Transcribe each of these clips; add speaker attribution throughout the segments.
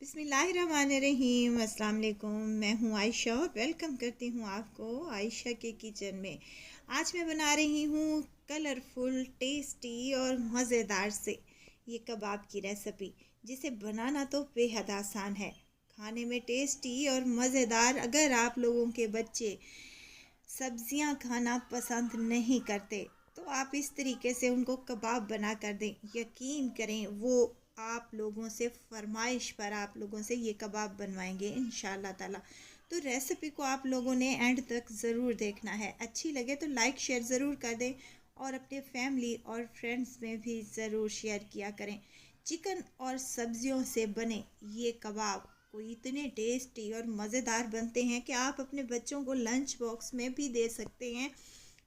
Speaker 1: बिस्मिल्लाहिर्रहमानिर्रहीम। अस्सलाम वालेकुम। मैं हूँ आयशा और वेलकम करती हूँ आपको आयशा के किचन में। आज मैं बना रही हूँ कलरफुल, टेस्टी और मज़ेदार से ये कबाब की रेसिपी, जिसे बनाना तो बेहद आसान है, खाने में टेस्टी और मज़ेदार। अगर आप लोगों के बच्चे सब्जियां खाना पसंद नहीं करते तो आप इस तरीके से उनको कबाब बना कर दें, यकीन करें वो आप लोगों से फरमाइश पर आप लोगों से ये कबाब बनवाएंगे इंशाल्लाह ताला। तो रेसिपी को आप लोगों ने एंड तक ज़रूर देखना है। अच्छी लगे तो लाइक शेयर ज़रूर कर दें और अपने फैमिली और फ्रेंड्स में भी ज़रूर शेयर किया करें। चिकन और सब्जियों से बने ये कबाब कोई इतने टेस्टी और मज़ेदार बनते हैं कि आप अपने बच्चों को लंच बॉक्स में भी दे सकते हैं,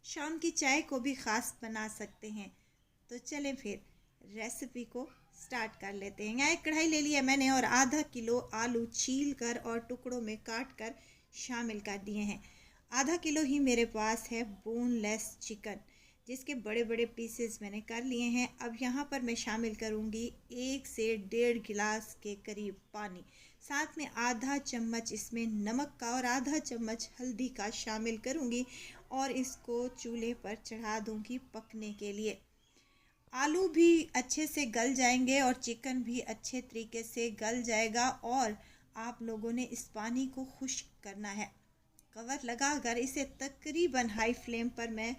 Speaker 1: शाम की चाय को भी ख़ास बना सकते हैं। तो चलें फिर रेसिपी को स्टार्ट कर लेते हैं। यहाँ एक कढ़ाई ले लिया मैंने और आधा किलो आलू छील कर और टुकड़ों में काट कर शामिल कर दिए हैं। आधा किलो ही मेरे पास है बोनलेस चिकन, जिसके बड़े बड़े पीसेस मैंने कर लिए हैं। अब यहाँ पर मैं शामिल करूँगी 1 से 1.5 गिलास के करीब पानी, साथ में आधा चम्मच इसमें नमक का और आधा चम्मच हल्दी का शामिल करूँगी और इसको चूल्हे पर चढ़ा दूँगी पकने के लिए। आलू भी अच्छे से गल जाएंगे और चिकन भी अच्छे तरीके से गल जाएगा और आप लोगों ने इस पानी को खुश्क करना है। कवर लगाकर इसे तकरीबन हाई फ्लेम पर मैं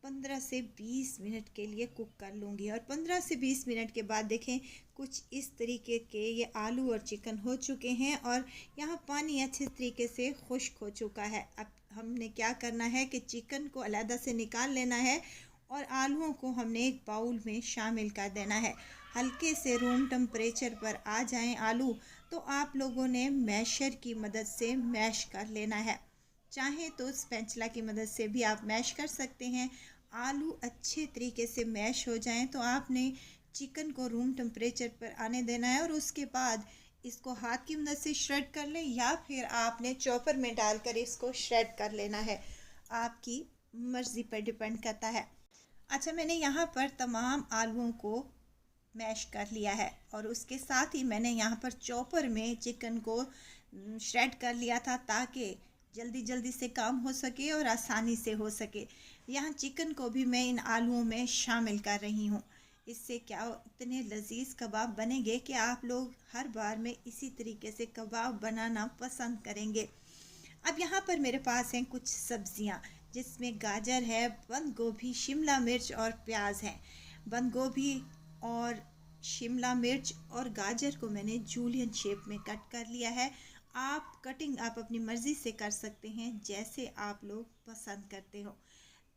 Speaker 1: 15 से 20 मिनट के लिए कुक कर लूँगी और 15 से 20 मिनट के बाद देखें कुछ इस तरीके के ये आलू और चिकन हो चुके हैं और यहाँ पानी अच्छे तरीके से खुश्क हो चुका है। अब हमने क्या करना है कि चिकन को अलग से निकाल लेना है और आलूओं को हमने एक बाउल में शामिल कर देना है। हल्के से रूम टेम्परेचर पर आ जाएं आलू तो आप लोगों ने मैशर की मदद से मैश कर लेना है। चाहे तो स्पैचुला की मदद से भी आप मैश कर सकते हैं। आलू अच्छे तरीके से मैश हो जाएं तो आपने चिकन को रूम टेम्परेचर पर आने देना है और उसके बाद इसको हाथ की मदद से श्रेड कर लें या फिर आपने चॉपर में डालकर इसको श्रेड कर लेना है, आपकी मर्ज़ी पर डिपेंड करता है। अच्छा, मैंने यहाँ पर तमाम आलूओं को मैश कर लिया है और उसके साथ ही मैंने यहाँ पर चॉपर में चिकन को श्रेड कर लिया था ताकि जल्दी जल्दी से काम हो सके और आसानी से हो सके। यहाँ चिकन को भी मैं इन आलूओं में शामिल कर रही हूँ। इससे क्या इतने लजीज कबाब बनेंगे कि आप लोग हर बार में इसी तरीके से कबाब बनाना पसंद करेंगे। अब यहाँ पर मेरे पास हैं कुछ सब्जियाँ, जिसमें गाजर है, बंद गोभी, शिमला मिर्च और प्याज है। बंद गोभी और शिमला मिर्च और गाजर को मैंने जूलियन शेप में कट कर लिया है। आप अपनी मर्ज़ी से कर सकते हैं, जैसे आप लोग पसंद करते हो।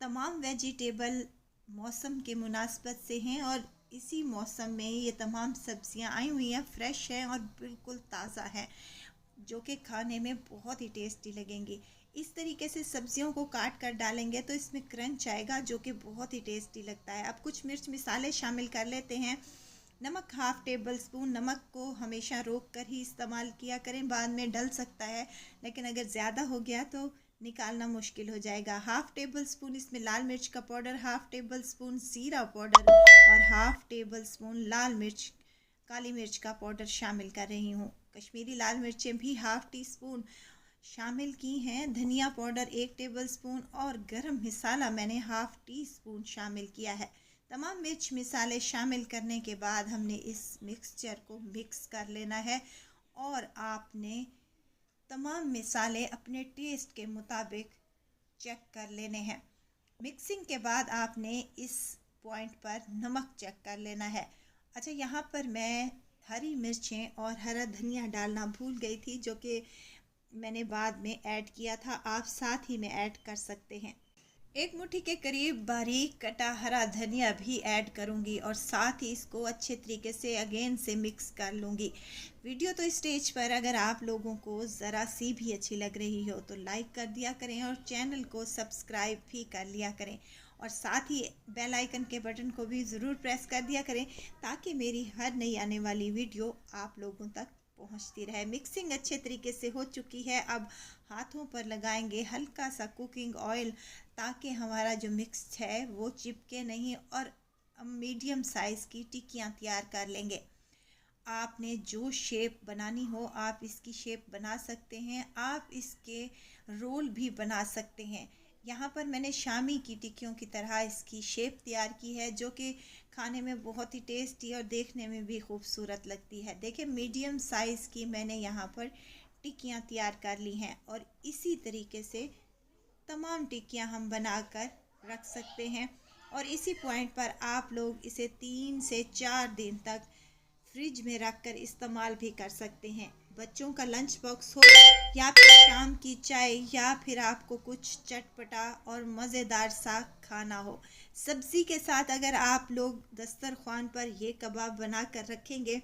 Speaker 1: तमाम वेजिटेबल मौसम के मुनासबत से हैं और इसी मौसम में ये तमाम सब्जियां आई हुई हैं, फ्रेश हैं और बिल्कुल ताज़ा हैं, जो कि खाने में बहुत ही टेस्टी लगेंगी। इस तरीके से सब्जियों को काट कर डालेंगे तो इसमें क्रंच आएगा, जो कि बहुत ही टेस्टी लगता है। अब कुछ मिर्च मसाले शामिल कर लेते हैं। नमक हाफ़ टेबल स्पून। नमक को हमेशा रोक कर ही इस्तेमाल किया करें, बाद में डल सकता है, लेकिन अगर ज़्यादा हो गया तो निकालना मुश्किल हो जाएगा। हाफ़ टेबल स्पून इसमें लाल मिर्च का पाउडर, हाफ़ टेबल स्पून ज़ीरा पाउडर और हाफ़ टेबल स्पून लाल मिर्च, काली मिर्च का पाउडर शामिल कर रही हूँ। कश्मीरी लाल मिर्चें भी हाफ़ टी स्पून शामिल की हैं। धनिया पाउडर 1 टेबल स्पून और गरम मसाला मैंने हाफ़ टी स्पून शामिल किया है। तमाम मिर्च मसाले शामिल करने के बाद हमने इस मिक्सचर को मिक्स कर लेना है और आपने तमाम मसाले अपने टेस्ट के मुताबिक चेक कर लेने हैं। मिक्सिंग के बाद आपने इस पॉइंट पर नमक चेक कर लेना है। अच्छा, यहाँ पर मैं हरी मिर्चें और हरा धनिया डालना भूल गई थी, जो कि मैंने बाद में ऐड किया था। आप साथ ही में ऐड कर सकते हैं। 1 मुट्ठी के करीब बारीक कटा हरा धनिया भी ऐड करूंगी और साथ ही इसको अच्छे तरीके से अगेन से मिक्स कर लूँगी। वीडियो तो स्टेज पर अगर आप लोगों को ज़रा सी भी अच्छी लग रही हो तो लाइक कर दिया करें और चैनल को सब्सक्राइब भी कर लिया करें और साथ ही बेल आइकन के बटन को भी ज़रूर प्रेस कर दिया करें, ताकि मेरी हर नई आने वाली वीडियो आप लोगों तक पहुंचती रहे। मिक्सिंग अच्छे तरीके से हो चुकी है। अब हाथों पर लगाएंगे हल्का सा कुकिंग ऑयल, ताकि हमारा जो मिक्स है वो चिपके नहीं और मीडियम साइज़ की टिक्कियाँ तैयार कर लेंगे। आपने जो शेप बनानी हो आप इसकी शेप बना सकते हैं। आप इसके रोल भी बना सकते हैं। यहाँ पर मैंने शामी की टिक्कियों की तरह इसकी शेप तैयार की है, जो कि खाने में बहुत ही टेस्टी और देखने में भी खूबसूरत लगती है। देखिए, मीडियम साइज़ की मैंने यहाँ पर टिक्कियाँ तैयार कर ली हैं और इसी तरीके से तमाम टिक्कियाँ हम बनाकर रख सकते हैं। और इसी पॉइंट पर आप लोग इसे 3 से 4 दिन तक फ्रिज में रख कर इस्तेमाल भी कर सकते हैं। बच्चों का लंच बॉक्स हो या फिर शाम की चाय या फिर आपको कुछ चटपटा और मज़ेदार सा खाना हो, सब्ज़ी के साथ अगर आप लोग दस्तरख्वान पर ये कबाब बना कर रखेंगे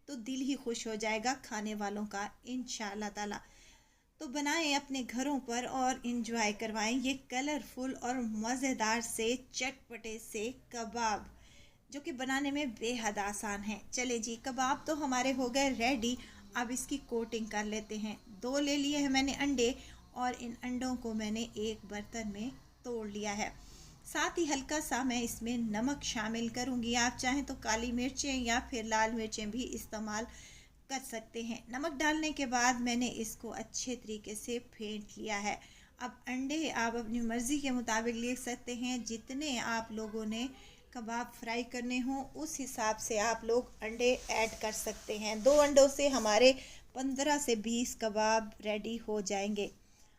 Speaker 1: तो दिल ही खुश हो जाएगा खाने वालों का इंशाअल्लाह ताला। तो बनाएं अपने घरों पर और इंजॉय करवाएं ये कलरफुल और मज़ेदार से चटपटे से कबाब, जो कि बनाने में बेहद आसान है। चले जी, कबाब तो हमारे हो गए रेडी। अब इसकी कोटिंग कर लेते हैं। 2 ले लिए हैं मैंने अंडे और इन अंडों को मैंने एक बर्तन में तोड़ लिया है। साथ ही हल्का सा मैं इसमें नमक शामिल करूँगी। आप चाहें तो काली मिर्चें या फिर लाल मिर्चें भी इस्तेमाल कर सकते हैं। नमक डालने के बाद मैंने इसको अच्छे तरीके से फेंट लिया है। अब अंडे आप अपनी मर्ज़ी के मुताबिक ले सकते हैं। जितने आप लोगों ने कबाब फ्राई करने हों उस हिसाब से आप लोग अंडे ऐड कर सकते हैं। 2 अंडों से हमारे 15 से 20 कबाब रेडी हो जाएंगे।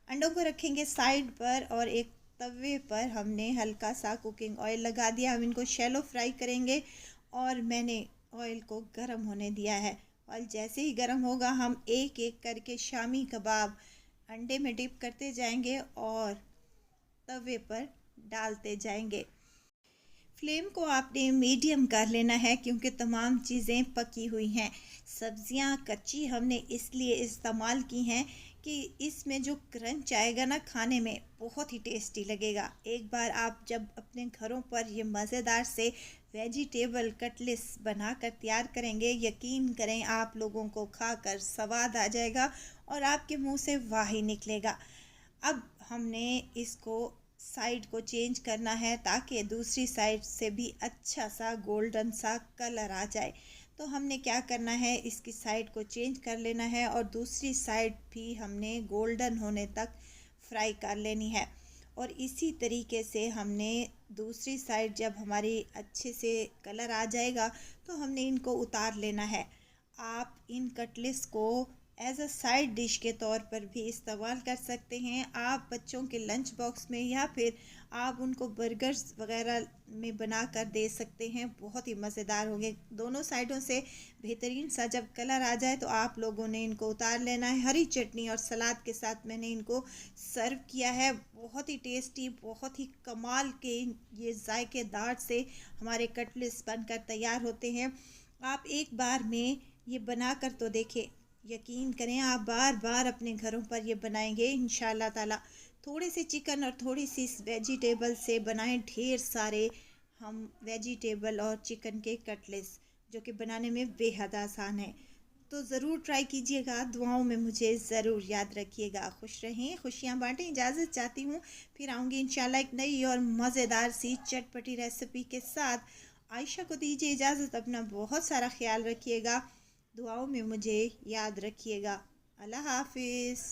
Speaker 1: अंडों को रखेंगे साइड पर और एक तवे पर हमने हल्का सा कुकिंग ऑयल लगा दिया। हम इनको शैलो फ्राई करेंगे और मैंने ऑयल को गर्म होने दिया है। और जैसे ही गर्म होगा हम एक एक करके शामी कबाब अंडे में डिप करते जाएंगे और तवे पर डालते जाएंगे। फ्लेम को आपने मीडियम कर लेना है क्योंकि तमाम चीज़ें पकी हुई हैं। सब्जियां कच्ची हमने इसलिए इस्तेमाल की हैं कि इसमें जो क्रंच आएगा ना खाने में बहुत ही टेस्टी लगेगा। एक बार आप जब अपने घरों पर ये मज़ेदार से वेजिटेबल कटलेट्स बनाकर तैयार करेंगे, यकीन करें आप लोगों को खाकर स्वाद आ जाएगा और आपके मुंह से वाह ही निकलेगा। अब हमने इसको साइड को चेंज करना है ताकि दूसरी साइड से भी अच्छा सा गोल्डन सा कलर आ जाए। तो हमने क्या करना है, इसकी साइड को चेंज कर लेना है और दूसरी साइड भी हमने गोल्डन होने तक फ्राई कर लेनी है। और इसी तरीके से हमने दूसरी साइड जब हमारी अच्छे से कलर आ जाएगा तो हमने इनको उतार लेना है। आप इन कटलेट्स को एज अ साइड डिश के तौर पर भी इस्तेमाल कर सकते हैं। आप बच्चों के लंच बॉक्स में या फिर आप उनको बर्गर्स वगैरह में बना कर दे सकते हैं। बहुत ही मज़ेदार होंगे। दोनों साइडों से बेहतरीन सा जब कलर आ जाए तो आप लोगों ने इनको उतार लेना है। हरी चटनी और सलाद के साथ मैंने इनको सर्व किया है। बहुत ही टेस्टी, बहुत ही कमाल के ये जायकेदार से हमारे कटलेट्स बनकर तैयार होते हैं। आप एक बार में ये बना कर तो देखें, यकीन करें आप बार बार अपने घरों पर ये बनाएंगे इंशाल्लाह ताला। थोड़े से चिकन और थोड़ी सी वेजिटेबल से बनाएं ढेर सारे हम वेजिटेबल और चिकन के कटलेट्स, जो कि बनाने में बेहद आसान है। तो ज़रूर ट्राई कीजिएगा। दुआओं में मुझे ज़रूर याद रखिएगा। खुश रहें, खुशियाँ बांटें। इजाज़त चाहती हूँ, फिर आऊँगी इंशाल्लाह एक नई और मज़ेदार सी चटपटी रेसिपी के साथ। आयशा को दीजिए इजाज़त। अपना बहुत सारा ख्याल रखिएगा। दुआओं में मुझे याद रखिएगा। अल्लाह हाफिज़।